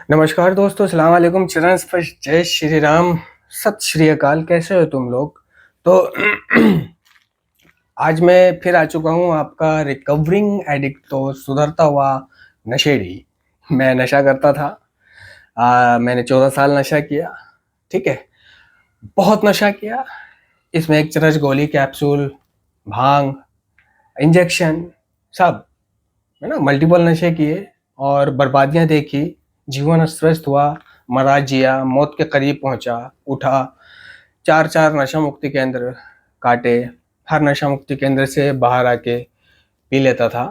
नमस्कार दोस्तों, अस्सलाम वालेकुम, चरण स्पर्श, जय श्री राम, सत श्री अकाल। कैसे हो तुम लोग? तो आज मैं फिर आ चुका हूँ आपका रिकवरिंग एडिक्ट, तो सुधरता हुआ नशेड़ी। मैं नशा करता था। मैंने 14 साल नशा किया। ठीक है, बहुत नशा किया। इसमें एक चरस, गोली, कैप्सूल, भांग, इंजेक्शन, सब है ना, मल्टीपल नशे किए और बर्बादियां देखी। जीवन अस्त-व्यस्त हुआ, मरा जिया, मौत के करीब पहुंचा, उठा। 4-4 नशा मुक्ति केंद्र काटे। हर नशा मुक्ति केंद्र से बाहर आके पी लेता था।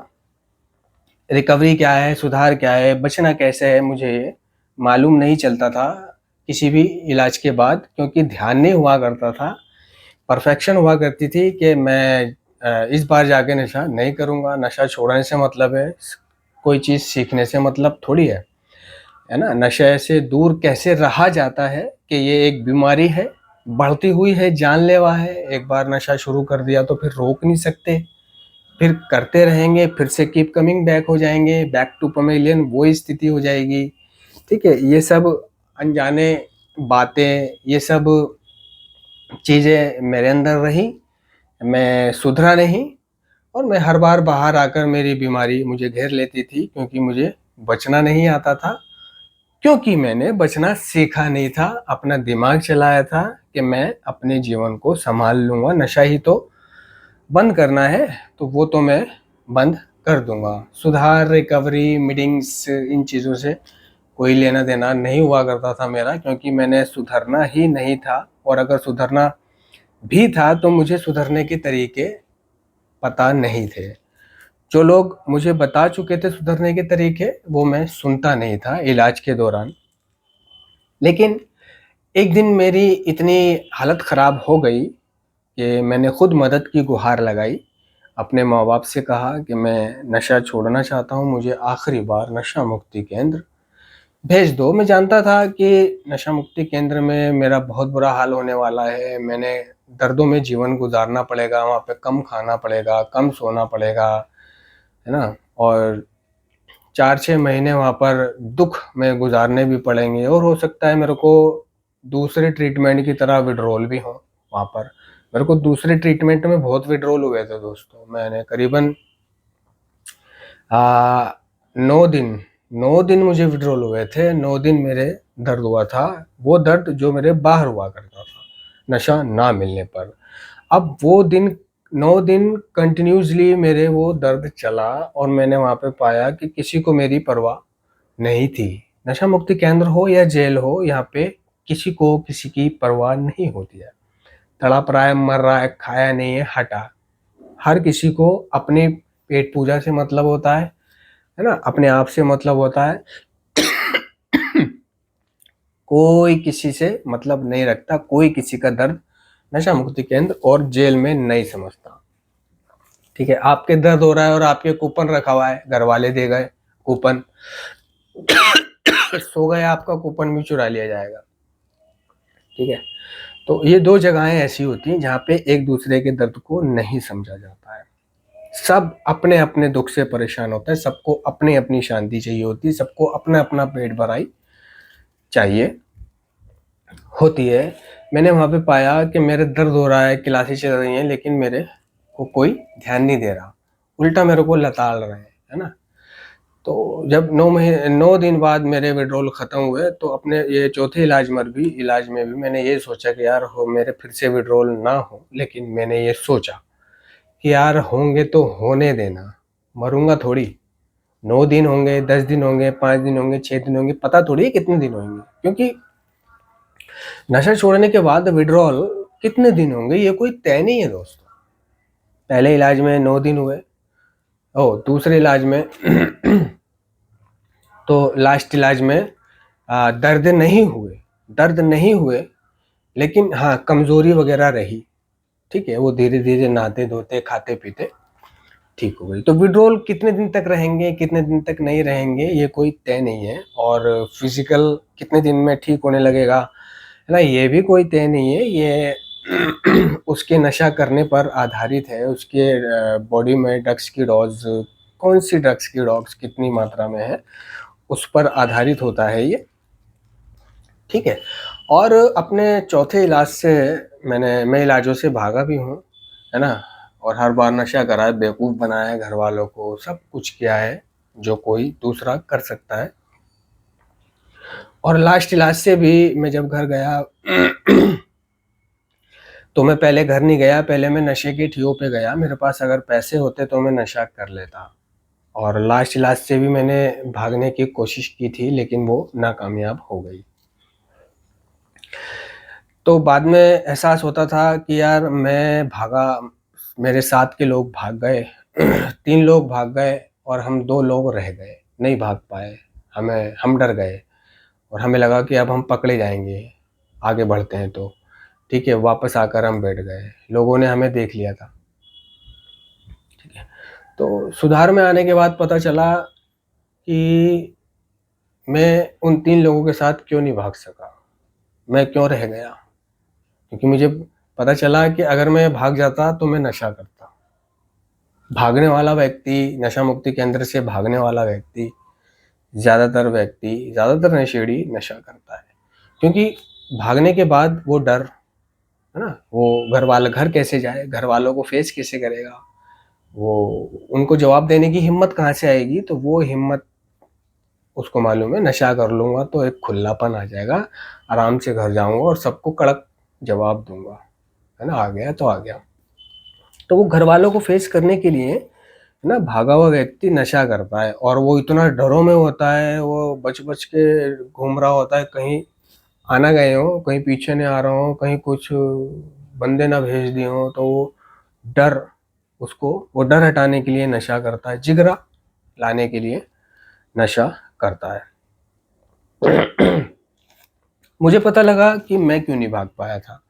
रिकवरी क्या है, सुधार क्या है, बचना कैसे है, मुझे मालूम नहीं चलता था किसी भी इलाज के बाद, क्योंकि ध्यान नहीं हुआ करता था। परफेक्शन हुआ करती थी कि मैं इस बार जाके नशा नहीं करूँगा। नशा छोड़ने से मतलब है, कोई चीज़ सीखने से मतलब थोड़ी है ना। नशे से दूर कैसे रहा जाता है कि ये एक बीमारी है, बढ़ती हुई है, जानलेवा है। एक बार नशा शुरू कर दिया तो फिर रोक नहीं सकते, फिर करते रहेंगे, फिर से कीप कमिंग बैक हो जाएंगे, बैक टू पमेलियन, वो स्थिति हो जाएगी। ठीक है, ये सब अनजाने बातें, ये सब चीज़ें मेरे अंदर रही। मैं सुधरा नहीं और मैं हर बार बाहर आकर मेरी बीमारी मुझे घेर लेती थी, क्योंकि मुझे बचना नहीं आता था, क्योंकि मैंने बचना सीखा नहीं था। अपना दिमाग चलाया था कि मैं अपने जीवन को संभाल लूँगा, नशा ही तो बंद करना है, तो वो तो मैं बंद कर दूँगा। सुधार, रिकवरी, मीटिंग्स, इन चीज़ों से कोई लेना देना नहीं हुआ करता था मेरा, क्योंकि मैंने सुधरना ही नहीं था। और अगर सुधरना भी था तो मुझे सुधरने के तरीके पता नहीं थे। जो लोग मुझे बता चुके थे सुधरने के तरीके, वो मैं सुनता नहीं था इलाज के दौरान। लेकिन एक दिन मेरी इतनी हालत ख़राब हो गई कि मैंने खुद मदद की गुहार लगाई। अपने माँ-बाप से कहा कि मैं नशा छोड़ना चाहता हूँ, मुझे आखिरी बार नशा मुक्ति केंद्र भेज दो। मैं जानता था कि नशा मुक्ति केंद्र में मेरा बहुत बुरा हाल होने वाला है। मैंने दर्दों में जीवन गुज़ारना पड़ेगा, वहाँ पे कम खाना पड़ेगा, कम सोना पड़ेगा, है ना? और 4-6 महीने वहाँ पर दुःख में गुज़ारने भी पड़ेंगे, और हो सकता है मेरे को दूसरे ट्रीटमेंट की तरह विथड्रॉल भी हो वहाँ पर। मेरे को दूसरे ट्रीटमेंट में बहुत विथड्रॉल हुए थे दोस्तों। मैंने करीबन 9 दिन 9 दिन मुझे विथड्रॉल हुए थे। 9 दिन मेरे दर्द हुआ था, वो दर्द जो मेरे बाहर हुआ करता था नशा ना मिलने पर। अब वो दिन 9 दिन कंटिन्यूअसली मेरे वो दर्द चला, और मैंने वहाँ पे पाया कि किसी को मेरी परवाह नहीं थी। नशा मुक्ति केंद्र हो या जेल हो, यहाँ पे किसी को किसी की परवाह नहीं होती है। तड़प रहा है, मर रहा है, खाया नहीं है, हटा। हर किसी को अपने पेट पूजा से मतलब होता है ना? अपने आप से मतलब होता है। कोई किसी से मतलब नहीं रखता, कोई किसी का दर्द नशा मुक्ति केंद्र और जेल में नहीं समझता। ठीक है, आपके दर्द हो रहा है और आपके कूपन रखा हुआ है, घर वाले दे गए कूपन, सो गए, आपका कूपन भी चुरा लिया जाएगा। ठीक है, तो ये 2 जगहें ऐसी होती हैं जहाँ पे एक दूसरे के दर्द को नहीं समझा जाता है। सब अपने अपने दुख से परेशान होते हैं, सबको अपनी अपनी शांति चाहिए होती है, सबको अपना अपना पेट भराई चाहिए होती है। मैंने वहाँ पे पाया कि मेरे दर्द हो रहा है, क्लासें चल रही हैं, लेकिन मेरे को कोई ध्यान नहीं दे रहा, उल्टा मेरे को लताड़ रहे हैं, है ना? तो जब 9 दिन बाद मेरे विड्रॉल ख़त्म हुए, तो अपने ये चौथे इलाज में भी मैंने ये सोचा कि यार हो मेरे फिर से विड्रॉल ना हो। लेकिन मैंने ये सोचा कि यार होंगे तो होने देना, मरूँगा थोड़ी। 9 दिन होंगे, 10 दिन होंगे, 5 दिन होंगे, 6 दिन होंगे, पता थोड़ी है कितने दिन होंगे, क्योंकि नशा छोड़ने के बाद विड्रॉल कितने दिन होंगे ये कोई तय नहीं है दोस्तों। पहले इलाज में 9 दिन हुए, दूसरे इलाज में तो लास्ट इलाज में दर्द नहीं हुए, लेकिन हाँ कमज़ोरी वगैरह रही। ठीक है, वो धीरे धीरे नहाते धोते खाते पीते ठीक हो गई। तो विड्रॉल कितने दिन तक रहेंगे, कितने दिन तक नहीं रहेंगे, ये कोई तय नहीं है। और फिजिकल कितने दिन में ठीक होने लगेगा, है ना, ये भी कोई तय नहीं है। ये उसके नशा करने पर आधारित है, उसके बॉडी में ड्रग्स की डोज, कौन सी ड्रग्स की डोज कितनी मात्रा में है, उस पर आधारित होता है ये, ठीक है। और अपने चौथे इलाज से मैं इलाजों से भागा भी हूँ, है ना। और हर बार नशा करा है, बेवकूफ़ बनाया है घर वालों को, सब कुछ किया है जो कोई दूसरा कर सकता है। और लास्ट इलाज से भी मैं जब घर गया तो मैं पहले घर नहीं गया, पहले मैं नशे के ठियों पे गया। मेरे पास अगर पैसे होते तो मैं नशा कर लेता। और लास्ट इलाज से भी मैंने भागने की कोशिश की थी, लेकिन वो नाकामयाब हो गई। तो बाद में एहसास होता था कि यार मैं भागा, मेरे साथ के लोग भाग गए 3 लोग भाग गए और हम 2 लोग रह गए, नहीं भाग पाए। हम डर गए और हमें लगा कि अब हम पकड़े जाएंगे, आगे बढ़ते हैं तो, ठीक है। वापस आकर हम बैठ गए, लोगों ने हमें देख लिया था, ठीक है। तो सुधार में आने के बाद पता चला कि मैं उन 3 लोगों के साथ क्यों नहीं भाग सका, मैं क्यों रह गया। क्योंकि मुझे पता चला कि अगर मैं भाग जाता तो मैं नशा करता। भागने वाला व्यक्ति, नशा मुक्ति केंद्र से भागने वाला व्यक्ति, ज़्यादातर नशेड़ी नशा करता है। क्योंकि भागने के बाद वो डर, है ना, वो घर कैसे जाए, घर वालों को फेस कैसे करेगा, वो उनको जवाब देने की हिम्मत कहाँ से आएगी। तो वो हिम्मत उसको मालूम है, नशा कर लूँगा तो एक खुलापन आ जाएगा, आराम से घर जाऊँगा और सबको कड़क जवाब दूँगा, है ना, आ गया तो आ गया। तो वो घर वालों को फेस करने के लिए, है ना, भागा हुआ व्यक्ति नशा करता है। और वो इतना डरों में होता है, वो बच के घूम रहा होता है, कहीं आ ना गए हों, कहीं पीछे नहीं आ रहा हो, कहीं कुछ बंदे ना भेज दिए हों। तो वो डर हटाने के लिए नशा करता है, जिगरा लाने के लिए नशा करता है। मुझे पता लगा कि मैं क्यों नहीं भाग पाया था,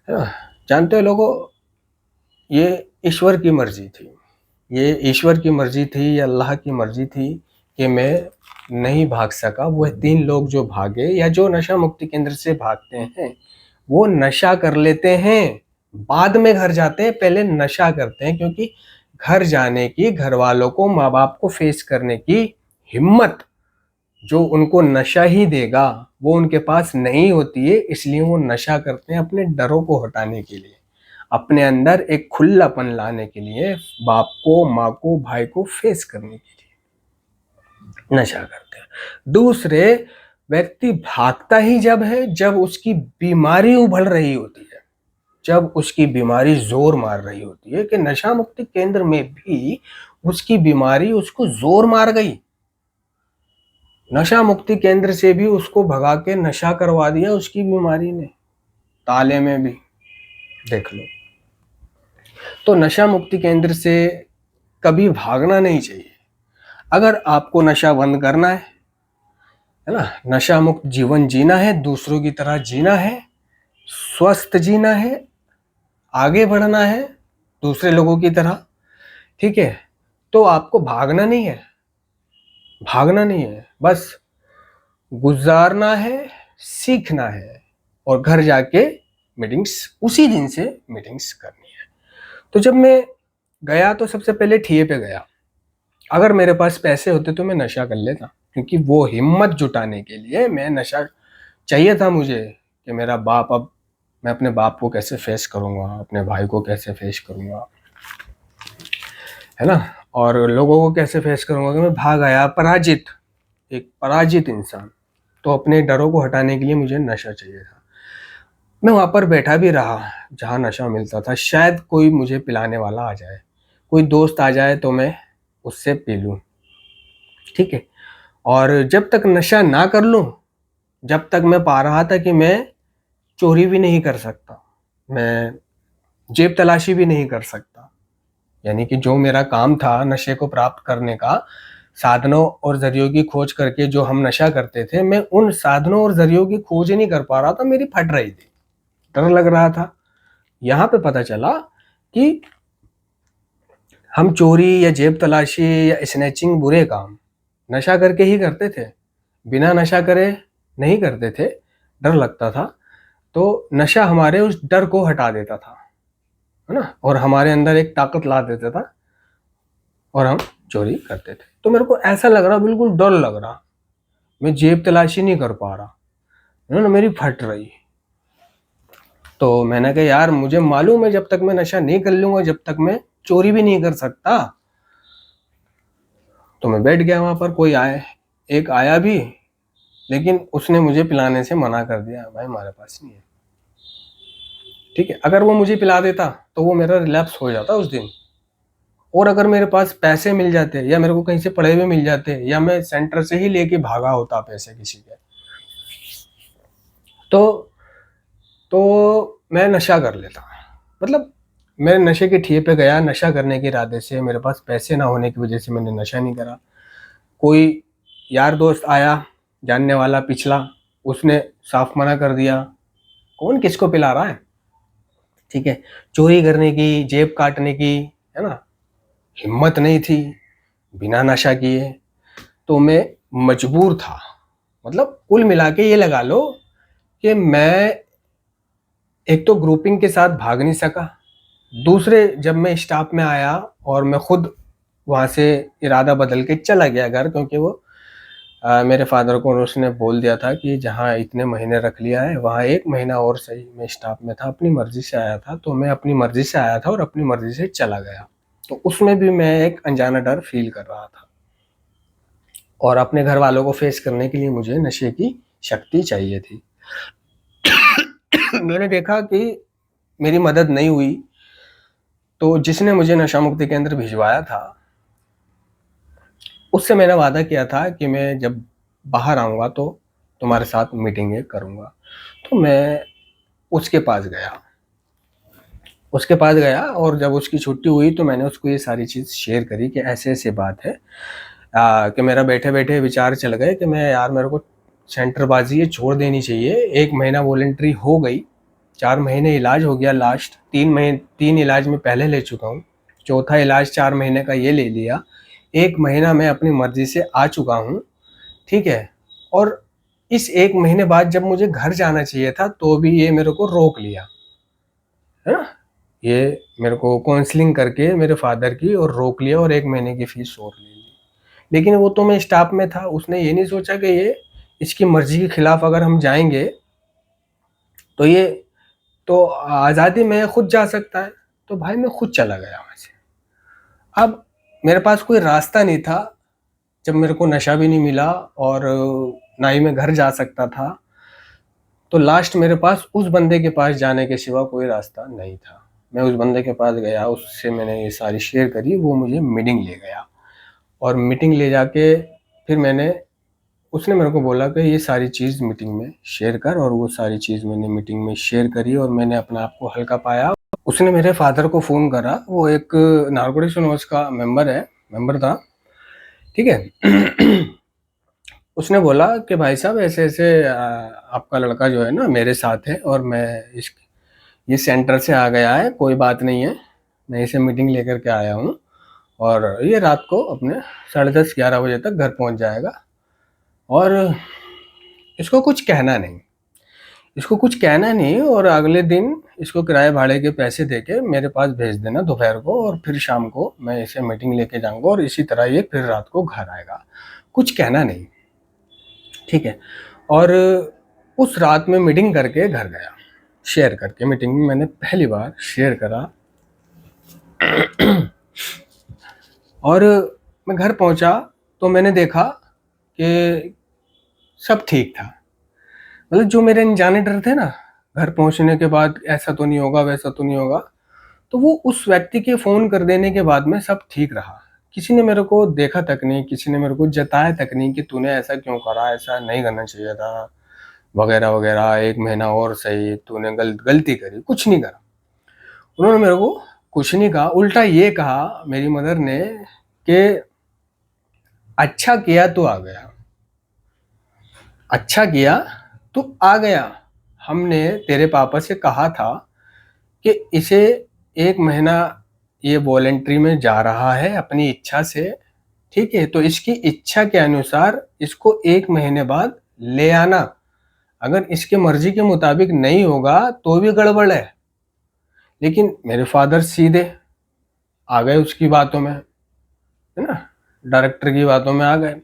है ना। जानते हो लोगों, ये ईश्वर की मर्जी थी, ये ईश्वर की मर्जी थी या अल्लाह की मर्जी थी कि मैं नहीं भाग सका। वह 3 लोग जो भागे, या जो नशा मुक्ति केंद्र से भागते हैं, वो नशा कर लेते हैं, बाद में घर जाते हैं, पहले नशा करते हैं। क्योंकि घर जाने की, घर वालों को, माँ बाप को फेस करने की हिम्मत जो उनको नशा ही देगा, वो उनके पास नहीं होती है। इसलिए वो नशा करते हैं अपने डरों को हटाने के लिए, अपने अंदर एक खुलापन लाने के लिए, बाप को, माँ को, भाई को फेस करने के लिए नशा करते हैं। दूसरे व्यक्ति भागता ही जब है, जब उसकी बीमारी उभल रही होती है, जब उसकी बीमारी जोर मार रही होती है। कि नशा मुक्ति केंद्र में भी उसकी बीमारी उसको जोर मार गई, नशा मुक्ति केंद्र से भी उसको भगा के नशा करवा दिया उसकी बीमारी ने, ताले में भी, देख लो। तो नशा मुक्ति केंद्र से कभी भागना नहीं चाहिए। अगर आपको नशा बंद करना है ना, नशा मुक्त जीवन जीना है, दूसरों की तरह जीना है, स्वस्थ जीना है, आगे बढ़ना है दूसरे लोगों की तरह, ठीक है, तो आपको भागना नहीं है, बस गुजारना है, सीखना है, और घर जाके मीटिंग्स, उसी दिन से मीटिंग्स करनी है। तो जब मैं गया तो सबसे पहले ठिए पे गया। अगर मेरे पास पैसे होते तो मैं नशा कर लेता, क्योंकि वो हिम्मत जुटाने के लिए मैं नशा चाहिए था मुझे। कि मेरा बाप, अब मैं अपने बाप को कैसे फेस करूँगा, अपने भाई को कैसे फेस करूँगा, है ना, और लोगों को कैसे फेस करूँगा। कि मैं भाग आया पराजित, एक पराजित इंसान। तो अपने डरों को हटाने के लिए मुझे नशा चाहिए था। मैं वहाँ पर बैठा भी रहा जहाँ नशा मिलता था, शायद कोई मुझे पिलाने वाला आ जाए, कोई दोस्त आ जाए तो मैं उससे पी लूँ, ठीक है। और जब तक नशा ना कर लूँ, जब तक मैं पा रहा था कि मैं चोरी भी नहीं कर सकता, मैं जेब तलाशी भी नहीं कर सकता। यानी कि जो मेरा काम था नशे को प्राप्त करने का, साधनों और जरियों की खोज करके जो हम नशा करते थे, मैं उन साधनों और जरियों की खोज ही नहीं कर पा रहा था, मेरी फट रही थी, डर लग रहा था। यहाँ पे पता चला कि हम चोरी या जेब तलाशी या स्नैचिंग बुरे काम नशा करके ही करते थे, बिना नशा करे नहीं करते थे, डर लगता था। तो नशा हमारे उस डर को हटा देता था, है ना, और हमारे अंदर एक ताकत ला देता था, और हम चोरी करते थे। तो मेरे को ऐसा लग रहा, बिल्कुल डर लग रहा मैं जेब तलाशी नहीं कर पा रहा, ना मेरी फट रही। तो मैंने कहा यार मुझे मालूम है जब तक मैं नशा नहीं कर लूंगा जब तक मैं चोरी भी नहीं कर सकता। तो मैं बैठ गया वहां पर, कोई आए, एक आया भी, लेकिन उसने मुझे पिलाने से मना कर दिया, भाई हमारे पास नहीं है। ठीक है, अगर वो मुझे पिला देता तो वो मेरा रिलैप्स हो जाता उस दिन, और अगर मेरे पास पैसे मिल जाते या मेरे को कहीं से पड़े हुए मिल जाते या मैं सेंटर से ही लेके भागा होता पैसे किसी के, तो मैं नशा कर लेता। मतलब मैं नशे के ठिए पे गया नशा करने के इरादे से, मेरे पास पैसे ना होने की वजह से मैंने नशा नहीं करा। कोई यार दोस्त आया जानने वाला पिछला, उसने साफ मना कर दिया, कौन किसको पिला रहा है। ठीक है, चोरी करने की, जेब काटने की, है ना, हिम्मत नहीं थी बिना नशा किए। तो मैं मजबूर था। मतलब कुल मिला के ये लगा लो कि मैं एक तो ग्रुपिंग के साथ भाग नहीं सका, दूसरे जब मैं स्टाफ में आया और मैं खुद वहाँ से इरादा बदल के चला गया घर, क्योंकि वो मेरे फादर को उसने बोल दिया था कि जहाँ इतने महीने रख लिया है वहाँ 1 महीना और सही। मैं स्टाफ में था, अपनी मर्जी से आया था, तो मैं अपनी मर्जी से आया था और अपनी मर्जी से चला गया। तो उसमें भी मैं एक अनजाना डर फील कर रहा था, और अपने घर वालों को फेस करने के लिए मुझे नशे की शक्ति चाहिए थी। मैंने देखा कि मेरी मदद नहीं हुई, तो जिसने मुझे नशा मुक्ति केंद्र भिजवाया था उससे मैंने वादा किया था कि मैं जब बाहर आऊँगा तो तुम्हारे साथ मीटिंगें करूँगा। तो मैं उसके पास गया, और जब उसकी छुट्टी हुई तो मैंने उसको ये सारी चीज़ शेयर करी कि ऐसे-ऐसे बात है, कि मेरा बैठे-बैठे विचार चल गए कि मैं यार मेरे को सेंटरबाज़ी ये छोड़ देनी चाहिए। 1 महीना वॉलंटरी हो गई, 4 महीने इलाज हो गया, लास्ट 3 इलाज मैं पहले ले चुका हूँ, चौथा इलाज 4 महीने का ये ले लिया। 1 महीना मैं अपनी मर्ज़ी से आ चुका हूँ, ठीक है? और इस 1 महीने बाद जब मुझे घर जाना चाहिए था तो भी ये मेरे को रोक लिया, है ना? ये मेरे को काउंसलिंग करके मेरे फादर की और रोक लिया और 1 महीने की फीस और ले ली। लेकिन वो तो मैं स्टाफ में था, उसने ये नहीं सोचा कि ये इसकी मर्जी के खिलाफ अगर हम जाएंगे तो ये तो आज़ादी में खुद जा सकता है। तो भाई मैं खुद चला गया वहाँ से। अब मेरे पास कोई रास्ता नहीं था, जब मेरे को नशा भी नहीं मिला और ना ही मैं घर जा सकता था, तो लास्ट मेरे पास उस बंदे के पास जाने के सिवा कोई रास्ता नहीं था। मैं उस बंदे के पास गया, उससे मैंने ये सारी शेयर करी, वो मुझे मीटिंग ले गया, और मीटिंग ले जाके फिर मैंने उसने मेरे को बोला कि ये सारी चीज़ मीटिंग में शेयर कर, और वो सारी चीज़ मैंने मीटिंग में शेयर करी और मैंने अपने आप को हल्का पाया। उसने मेरे फादर को फ़ोन करा, वो एक नारकोटिक्स एनोनिमस का मेंबर था, ठीक है। उसने बोला कि भाई साहब ऐसे-ऐसे आपका लड़का जो है ना मेरे साथ है, और मैं इस ये सेंटर से आ गया है, कोई बात नहीं है, मैं इसे मीटिंग लेकर के आया हूँ, और ये रात को अपने 10:30-11 बजे तक घर पहुँच जाएगा, और इसको कुछ कहना नहीं, और अगले दिन इसको किराए भाड़े के पैसे देके मेरे पास भेज देना दोपहर को, और फिर शाम को मैं इसे मीटिंग लेके जाऊँगा और इसी तरह ये फिर रात को घर आएगा, कुछ कहना नहीं, ठीक है। और उस रात में मीटिंग करके घर गया, शेयर करके, मीटिंग में मैंने पहली बार शेयर करा। और मैं घर पहुंचा तो मैंने देखा कि सब ठीक था। मतलब जो मेरे अनजाने डर थे ना, घर पहुंचने के बाद ऐसा तो नहीं होगा, वैसा तो नहीं होगा, तो वो उस व्यक्ति के फ़ोन कर देने के बाद में सब ठीक रहा। किसी ने मेरे को देखा तक नहीं, किसी ने मेरे को जताया तक नहीं कि तूने ऐसा क्यों करा, ऐसा नहीं करना चाहिए था, वगैरह वगैरह, 1 महीना और सही, तूने गलती करी, कुछ नहीं करा। उन्होंने मेरे को कुछ नहीं कहा, उल्टा ये कहा मेरी मदर ने कि अच्छा किया तू आ गया, अच्छा किया तू आ गया। हमने तेरे पापा से कहा था कि इसे 1 महीना ये वॉलंटरी में जा रहा है अपनी इच्छा से, ठीक है, तो इसकी इच्छा के अनुसार इसको 1 महीने बाद ले आना। अगर इसके मर्जी के मुताबिक नहीं होगा तो भी गड़बड़ है। लेकिन मेरे फादर सीधे आ गए उसकी बातों में, है ना, डायरेक्टर की बातों में आ गए।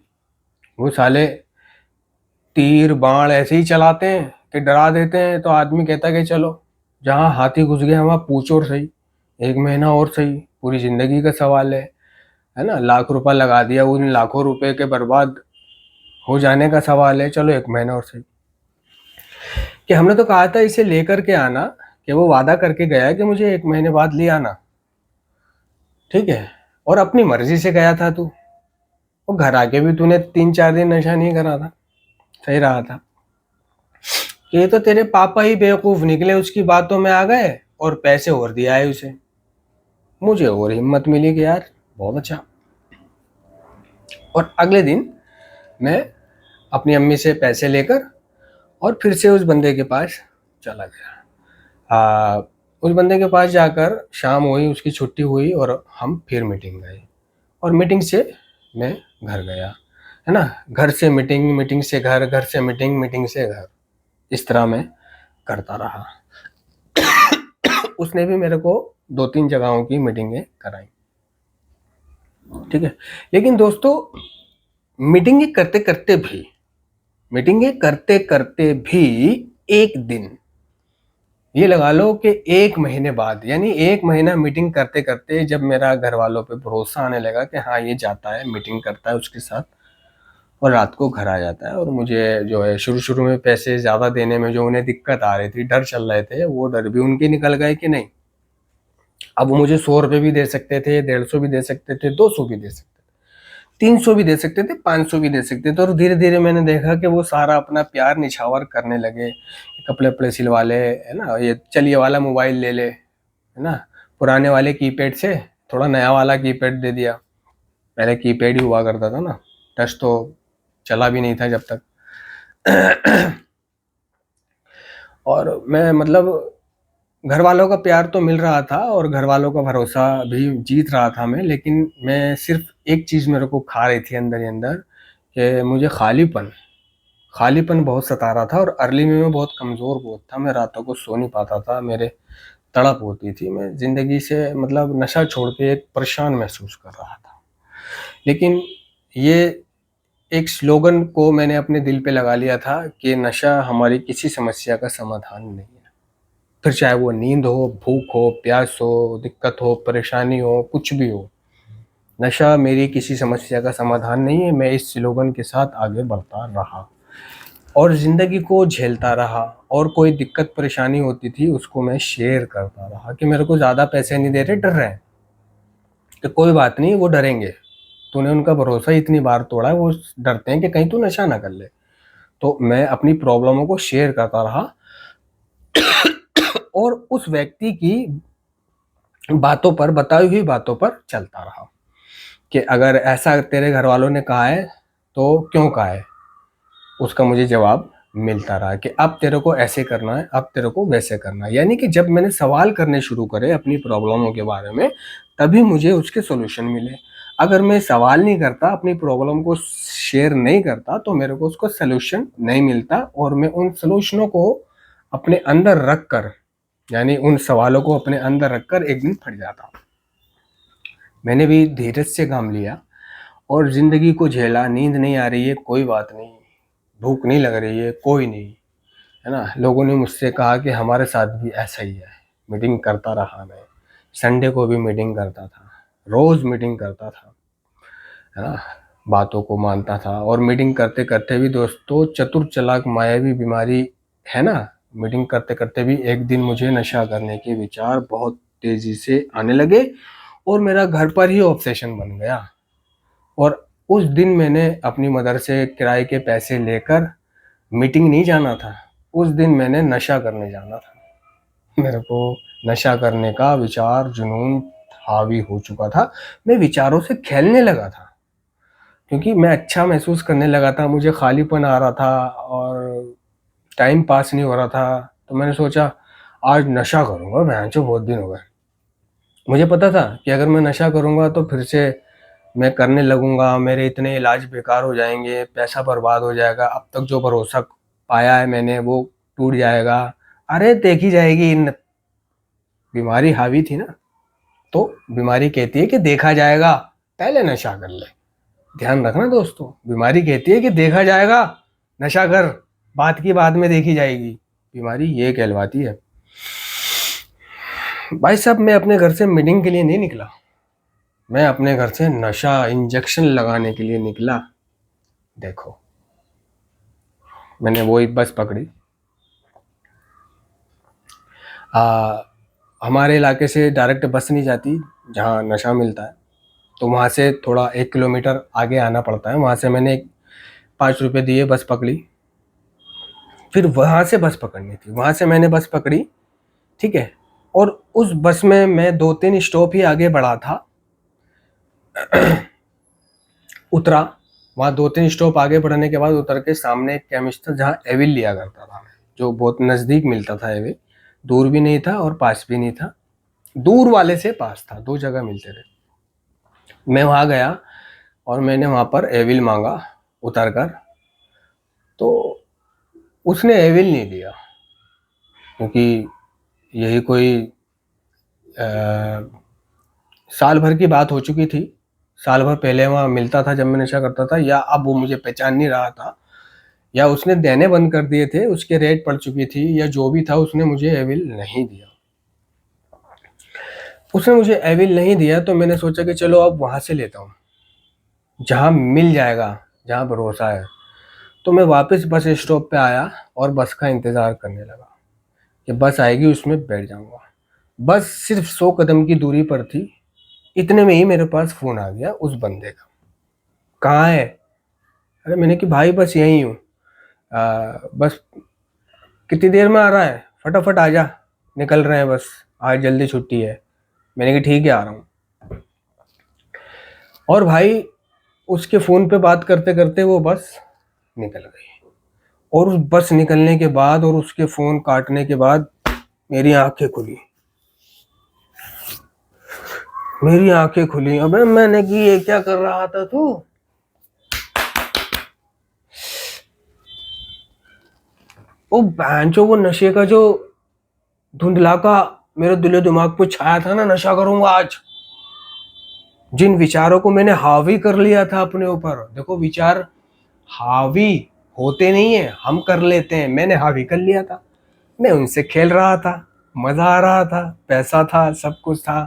वो साले तीर बाण ऐसे ही चलाते हैं कि डरा देते हैं, तो आदमी कहता है कि चलो जहाँ हाथी घुस गया वहाँ पूछ और सही, 1 महीना और सही, पूरी जिंदगी का सवाल है ना। लाख रुपया लगा दिया, उन लाखों रुपए के बर्बाद हो जाने का सवाल है, चलो 1 महीना और सही। कि हमने तो कहा था इसे लेकर के आना, कि वो वादा करके गया कि मुझे 1 महीने बाद ले आना, ठीक है, और अपनी मर्जी से गया था तू, और घर आके भी तूने 3-4 दिन नशा नहीं करा था, सही रहा था। कि ये तो तेरे पापा ही बेवकूफ निकले, उसकी बातों में आ गए और पैसे और दिया है उसे। मुझे और हिम्मत मिली कि यार बहुत अच्छा। और अगले दिन मैं अपनी अम्मी से पैसे लेकर और फिर से उस बंदे के पास चला गया। उस बंदे के पास जाकर शाम हुई, उसकी छुट्टी हुई और हम फिर मीटिंग गए, और मीटिंग से मैं घर गया, है ना। घर से मीटिंग, मीटिंग से घर, घर से मीटिंग, मीटिंग से घर, इस तरह मैं करता रहा। उसने भी मेरे को 2-3 जगहों की मीटिंगें कराई, ठीक है। लेकिन दोस्तों, मीटिंगें करते करते भी एक दिन, ये लगा लो कि 1 महीने बाद, यानी 1 महीना मीटिंग करते करते जब मेरा घर वालों पे भरोसा आने लगा कि हाँ ये जाता है, मीटिंग करता है उसके साथ और रात को घर आ जाता है, और मुझे जो है शुरू शुरू में पैसे ज़्यादा देने में जो उन्हें दिक्कत आ रही थी, डर चल रहे थे, वो डर भी उनके निकल गए कि नहीं, अब वो मुझे 100 रुपये भी दे सकते थे, 150 भी दे सकते थे, 200 भी दे सकते थे, 300 भी दे सकते थे, 500 भी दे सकते थे। और धीरे धीरे मैंने देखा कि वो सारा अपना प्यार निछावर करने लगे, कपड़े वपड़े सिलवा ले, है ना, ये चलिए वाला मोबाइल ले ले, है ना, पुराने वाले कीपैड से थोड़ा नया वाला कीपैड दे दिया। पहले कीपैड ही हुआ करता था ना, टच तो चला भी नहीं था जब तक। और मैं मतलब घर वालों का प्यार तो मिल रहा था और घर वालों का भरोसा भी जीत रहा था मैं, लेकिन मैं सिर्फ एक चीज़ मेरे को खा रही थी अंदर ही अंदर, कि मुझे खालीपन बहुत सता रहा था। और अर्ली में मैं बहुत कमज़ोर बहुत था, मैं रातों को सो नहीं पाता था, मेरे तड़प होती थी, मैं ज़िंदगी से मतलब नशा छोड़ के एक परेशान महसूस कर रहा था। लेकिन ये एक स्लोगन को मैंने अपने दिल पे लगा लिया था कि नशा हमारी किसी समस्या का समाधान नहीं है। फिर चाहे वो नींद हो, भूख हो, प्यास हो, दिक्कत हो, परेशानी हो, कुछ भी हो, नशा मेरी किसी समस्या का समाधान नहीं है। मैं इस स्लोगन के साथ आगे बढ़ता रहा और ज़िंदगी को झेलता रहा, और कोई दिक्कत परेशानी होती थी उसको मैं शेयर करता रहा कि मेरे को ज़्यादा पैसे नहीं दे रहे, डर रहे हैं, कि कोई बात नहीं, वो डरेंगे, तूने उनका भरोसा इतनी बार तोड़ा है, वो डरते हैं कि कहीं तू नशा ना कर ले। तो मैं अपनी प्रॉब्लमों को शेयर करता रहा और उस व्यक्ति की बातों पर, बताई हुई बातों पर चलता रहा कि अगर ऐसा तेरे घर वालों ने कहा है तो क्यों कहा है। उसका मुझे जवाब मिलता रहा कि अब तेरे को ऐसे करना है, अब तेरे को वैसे करना है। यानी कि जब मैंने सवाल करने शुरू करे अपनी प्रॉब्लमों के बारे में, तभी मुझे उसके सॉल्यूशन मिले। अगर मैं सवाल नहीं करता, अपनी प्रॉब्लम को शेयर नहीं करता, तो मेरे को उसको सॉल्यूशन नहीं मिलता, और मैं उन सॉल्यूशनों को अपने अंदर रख कर, यानी उन सवालों को अपने अंदर रखकर एक दिन फट जाता। मैंने भी धीरज से काम लिया और ज़िंदगी को झेला। नींद नहीं आ रही है, कोई बात नहीं, भूख नहीं लग रही है, कोई नहीं, है ना। लोगों ने मुझसे कहा कि हमारे साथ भी ऐसा ही है। मीटिंग करता रहा मैं, संडे को भी मीटिंग करता था, रोज़ मीटिंग करता था, है ना, बातों को मानता था। और मीटिंग करते करते भी दोस्तों, चतुर चालाक मायावी बीमारी है ना, मीटिंग करते करते भी एक दिन मुझे नशा करने के विचार बहुत तेज़ी से आने लगे और मेरा घर पर ही ऑब्सेशन बन गया। और उस दिन मैंने अपनी मदर से किराए के पैसे लेकर मीटिंग नहीं जाना था, उस दिन मैंने नशा करने जाना था। मेरे को नशा करने का विचार, जुनून हावी हो चुका था। मैं विचारों से खेलने लगा था क्योंकि मैं अच्छा महसूस करने लगा था, मुझे खालीपन आ रहा था और टाइम पास नहीं हो रहा था। तो मैंने सोचा आज नशा करूँगा, भैंचो बहुत दिन हो गए। मुझे पता था कि अगर मैं नशा करूँगा तो फिर से मैं करने लगूंगा, मेरे इतने इलाज बेकार हो जाएंगे, पैसा बर्बाद हो जाएगा, अब तक जो भरोसा पाया है मैंने वो टूट जाएगा। अरे देखी जाएगी, इन बीमारी हावी थी ना, तो बीमारी कहती है कि देखा जाएगा, पहले नशा कर ले। ध्यान रखना दोस्तों, बीमारी कहती है कि देखा जाएगा, नशा कर, बात की बाद में देखी जाएगी, बीमारी ये कहलवाती है। भाई साहब, मैं अपने घर से मीटिंग के लिए नहीं निकला, मैं अपने घर से नशा इंजेक्शन लगाने के लिए निकला। देखो, मैंने वही बस पकड़ी। हमारे इलाके से डायरेक्ट बस नहीं जाती जहाँ नशा मिलता है, तो वहाँ से थोड़ा 1 किलोमीटर आगे आना पड़ता है। वहाँ से मैंने 5 रुपये दिए, बस पकड़ी। फिर वहाँ से बस पकड़नी थी, वहाँ से मैंने बस पकड़ी, ठीक है। और उस बस में मैं 2-3 स्टॉप ही आगे बढ़ा था, उतरा। वहाँ 2-3 स्टॉप आगे बढ़ने के बाद उतर के सामने एक केमिस्ट था जहाँ एविल लिया करता था, जो बहुत नज़दीक मिलता था। एविल दूर भी नहीं था और पास भी नहीं था, दूर वाले से पास था, 2 जगह मिलते थे। मैं वहाँ गया और मैंने वहाँ पर एविल मांगा उतर कर, तो उसने एविल नहीं दिया, क्योंकि यही कोई साल भर की बात हो चुकी थी। साल भर पहले वहाँ मिलता था जब मैं नशा करता था, या अब वो मुझे पहचान नहीं रहा था, या उसने देने बंद कर दिए थे, उसके रेट पड़ चुकी थी, या जो भी था, उसने मुझे एविल नहीं दिया। उसने मुझे एविल नहीं दिया तो मैंने सोचा कि चलो अब वहाँ से लेता हूँ, जहाँ मिल जाएगा, जहाँ भरोसा है। तो मैं वापस बस स्टॉप पे आया और बस का इंतज़ार करने लगा कि बस आएगी, उसमें बैठ जाऊँगा। बस सिर्फ 100 कदम की दूरी पर थी, इतने में ही मेरे पास फ़ोन आ गया उस बंदे का। कहाँ है? अरे मैंने कि भाई बस यहीं हूँ, बस कितनी देर में आ रहा है? फटाफट आ जा, निकल रहे हैं बस, आज जल्दी छुट्टी है। मैंने कि ठीक है, आ रहा हूँ। और भाई उसके फ़ोन पे बात करते करते वो बस निकल गई। और उस बस निकलने के बाद और उसके फ़ोन काटने के बाद मेरी आंखें खुली, मेरी आंखें खुली। अबे मैंने कि ये क्या कर रहा था तू? वो बहनचो, वो नशे का जो धुंधला का मेरे दिलो दिमाग पे छाया था ना, नशा करूंगा आज, जिन विचारों को मैंने हावी कर लिया था अपने ऊपर। देखो, विचार हावी होते नहीं है, हम कर लेते हैं। मैंने हावी कर लिया था, मैं उनसे खेल रहा था, मजा आ रहा था, पैसा था, सब कुछ था,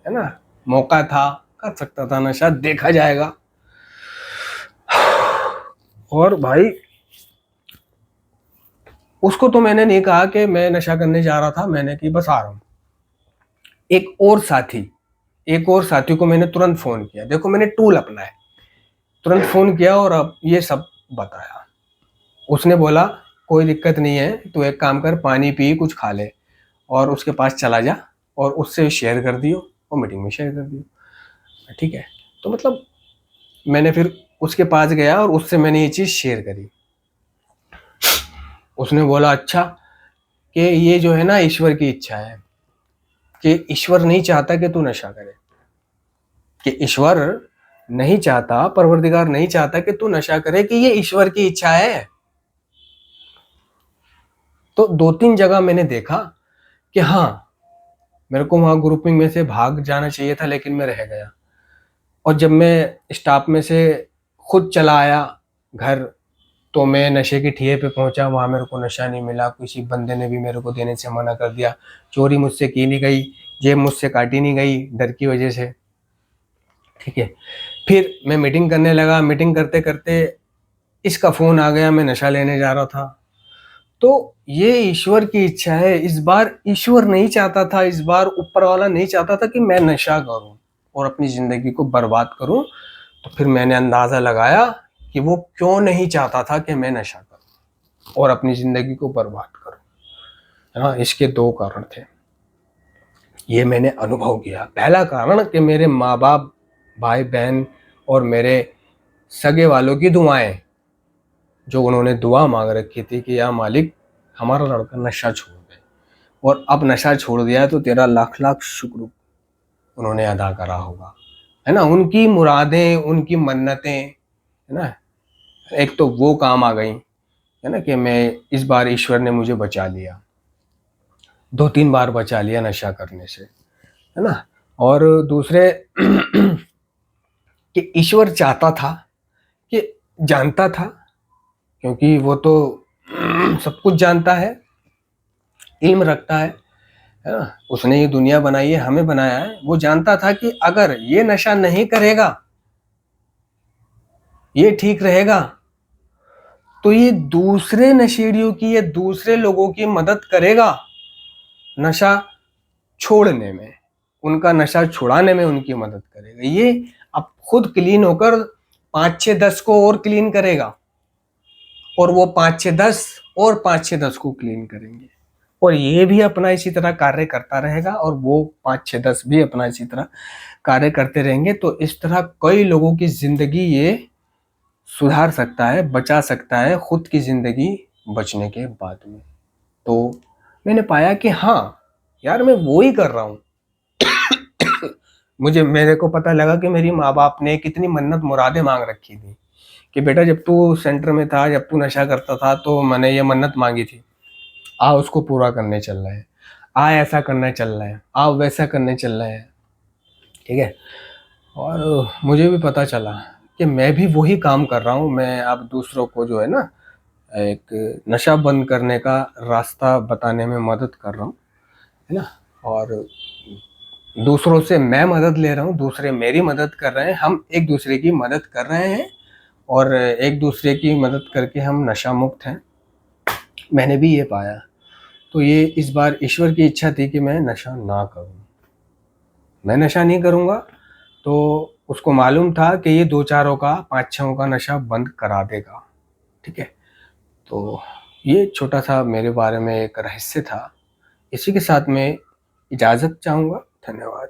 है ना, मौका था, कर सकता था नशा, देखा जाएगा। और भाई उसको तो मैंने नहीं कहा कि मैं नशा करने जा रहा था, मैंने कि बस आ रहा हूँ। एक और साथी को मैंने तुरंत फोन किया। देखो, मैंने टूल अपनाया, तुरंत फोन किया और अब ये सब बताया। उसने बोला कोई दिक्कत नहीं है, तू एक काम कर, पानी पी, कुछ खा ले और उसके पास चला जा और उससे शेयर कर दियो और मीटिंग में शेयर कर दियो। ठीक है, तो मतलब मैंने फिर उसके पास गया और उससे मैंने ये चीज़ शेयर करी। उसने बोला अच्छा, कि ये जो है ना ईश्वर की इच्छा है, कि ईश्वर नहीं चाहता कि तू नशा करे, कि ईश्वर नहीं चाहता, परवरदिगार नहीं चाहता कि तू नशा करे, कि ये ईश्वर की इच्छा है। तो 2-3 जगह मैंने देखा कि हाँ, मेरे को वहाँ ग्रुपिंग में से भाग जाना चाहिए था, लेकिन मैं रह गया। और जब मैं स्टाफ में से खुद चला आया घर, तो मैं नशे की ठिये पे पहुंचा, वहाँ मेरे को नशा नहीं मिला, किसी बंदे ने भी मेरे को देने से मना कर दिया, चोरी मुझसे की नहीं गई, जेब मुझसे काटी नहीं गई डर की वजह से। ठीक है, फिर मैं मीटिंग करने लगा, मीटिंग करते करते इसका फ़ोन आ गया, मैं नशा लेने जा रहा था। तो ये ईश्वर की इच्छा है। इस बार ईश्वर नहीं चाहता था, इस बार ऊपर वाला नहीं चाहता था कि मैं नशा करूं और अपनी ज़िंदगी को बर्बाद करूं। तो फिर मैंने अंदाज़ा लगाया कि वो क्यों नहीं चाहता था कि मैं नशा करूं और अपनी ज़िंदगी को बर्बाद करूं। हाँ, इसके 2 कारण थे, ये मैंने अनुभव किया। पहला कारण कि मेरे माँ बाप, भाई बहन और मेरे सगे वालों की दुआएं, जो उन्होंने दुआ मांग रखी थी कि या मालिक हमारा लड़का नशा छोड़ दे, और अब नशा छोड़ दिया है तो तेरा लाख लाख शुक्र उन्होंने अदा करा होगा, है ना। उनकी मुरादें, उनकी मन्नतें, है ना, एक तो वो काम आ गई, है ना, कि मैं इस बार ईश्वर ने मुझे बचा लिया, 2-3 बार बचा लिया नशा करने से, है ना। और दूसरे कि ईश्वर चाहता था, कि जानता था क्योंकि वो तो सब कुछ जानता है, इल्म रखता है ना। उसने ये दुनिया बनाई है, हमें बनाया है। वो जानता था कि अगर ये नशा नहीं करेगा, ये ठीक रहेगा, तो ये दूसरे नशेड़ियों की या दूसरे लोगों की मदद करेगा नशा छोड़ने में, उनका नशा छुड़ाने में उनकी मदद करेगा। ये अब खुद क्लीन होकर 5-6-10 को और क्लीन करेगा, और वो 5-6-10 और 5-6-10 को क्लीन करेंगे, और ये भी अपना इसी तरह कार्य करता रहेगा, और वो 5-6-10 भी अपना इसी तरह कार्य करते रहेंगे। तो इस तरह कई लोगों की जिंदगी ये सुधार सकता है, बचा सकता है, खुद की जिंदगी बचने के बाद में। तो मैंने पाया कि हाँ यार, मैं वो ही कर रहा हूँ। मेरे को पता लगा कि मेरी माँ बाप ने कितनी मन्नत मुरादें मांग रखी थी कि बेटा जब तू सेंटर में था, जब तू नशा करता था, तो मैंने ये मन्नत मांगी थी, आ उसको पूरा करने चल रहा है, आ ऐसा करने चल रहा है, आ वैसा करने चल रहा है। ठीक है। और मुझे भी पता चला कि मैं भी वही काम कर रहा हूँ। मैं अब दूसरों को जो है ना, एक नशा बंद करने का रास्ता बताने में मदद कर रहा हूँ, है ना। और दूसरों से मैं मदद ले रहा हूँ, दूसरे मेरी मदद कर रहे हैं, हम एक दूसरे की मदद कर रहे हैं, और एक दूसरे की मदद करके हम नशा मुक्त हैं। मैंने भी ये पाया। तो ये इस बार ईश्वर की इच्छा थी कि मैं नशा ना करूं। मैं नशा नहीं करूंगा, तो उसको मालूम था कि ये 2-4 का 5-6 का नशा बंद करा देगा। ठीक है। तो ये छोटा सा मेरे बारे में एक रहस्य था। इसी के साथ मैं इजाज़त चाहूँगा। धन्यवाद।